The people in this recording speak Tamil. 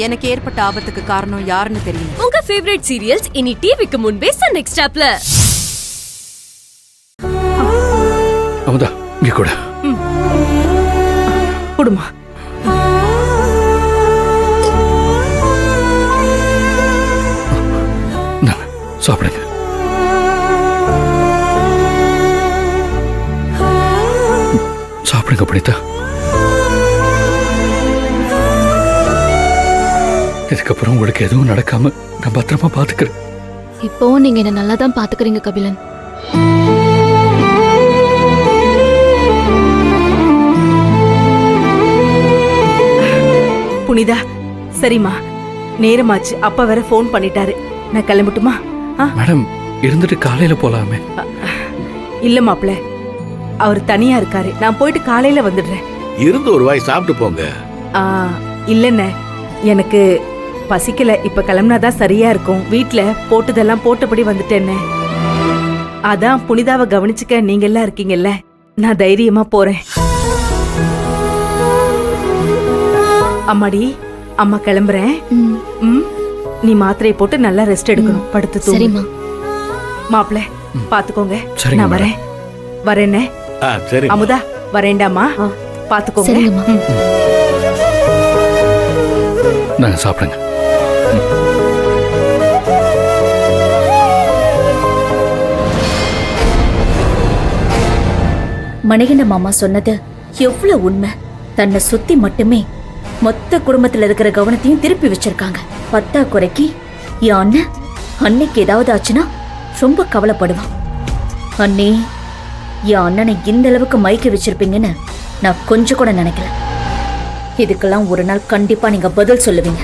எனக்கு ஏற்பட்ட ஆபத்துக்கு காரணம் யாருன்னு தெரியும். உங்க ஃபேவரட் சீரியல்ஸ் இனி டிவிக்கு முன்பே சன் நெக்ஸ்ட் ஆப்ல. அமுதா இங்க கூட குடுமா. சாப்பிடுங்க. சாப்பிடுங்க புனிதா. இதுக்கப்புறம் உங்களுக்கு எதுவும் நடக்காம நான் பத்திரமா பாத்துக்கிறேன். இப்போ நீங்க என்ன நல்லா தான் பாத்துக்கிறீங்க கபிலன். புனிதா சரிம்மா, நேரமாச்சு. அப்பா வேற போன் பண்ணிட்டாரு. நான் கிளம்பட்டுமா? மேடம் இருந்துட்டு காலையில போலாமே. இல்ல மாப்ள, அவர் தனியா இருக்காரு. நான் போயிட்டு காலையில வந்துடுறேன். இருந்து ஒரு வாய் சாப்பிட்டு போங்க. இல்லண்ணே, எனக்கு பசிக்கல. இப்ப கிளம்புனாதான் சரியா இருக்கும். வீட்டுல போட்டதெல்லாம் போட்டபடி வந்துட்டேன்னு. அதான் புனிதாவை கவனிச்சுக்க நீங்க எல்லாம் இருக்கீங்கல்ல, நான் தைரியமா போறேன். அம்மாடி, அம்மா கிளம்புறேன். நீ மாத்திரையை போட்டு நல்லா ரெஸ்ட் எடுக்கணும். படுத்து தூங்கு. மாப்பிள்ள பாத்துக்கோங்க. நான் வரேன். வரேன்னே. சரி அமுதா வரேண்டாமா, பாத்துக்கோங்க. நான் சாப்பிடுங்க. மணிகண்ட மாமா சொன்னது எவ்வளவு உண்மை. தன்னை சுத்தி மட்டுமே மொத்த குடும்பத்துல இருக்கிற கவனத்தையும் திருப்பி வச்சிருக்காங்க. பத்தா குறைக்கு என் அண்ணன் அன்னைக்கு ஏதாவது ஆச்சுன்னா ரொம்ப கவலைப்படுவான். அண்ணே, என் அண்ணனை இந்த அளவுக்கு மயக்க வச்சிருப்பீங்கன்னு நான் கொஞ்சம் கூட நினைக்கல. இதுக்கெல்லாம் ஒரு நாள் கண்டிப்பா நீங்க பதில் சொல்லுவீங்க.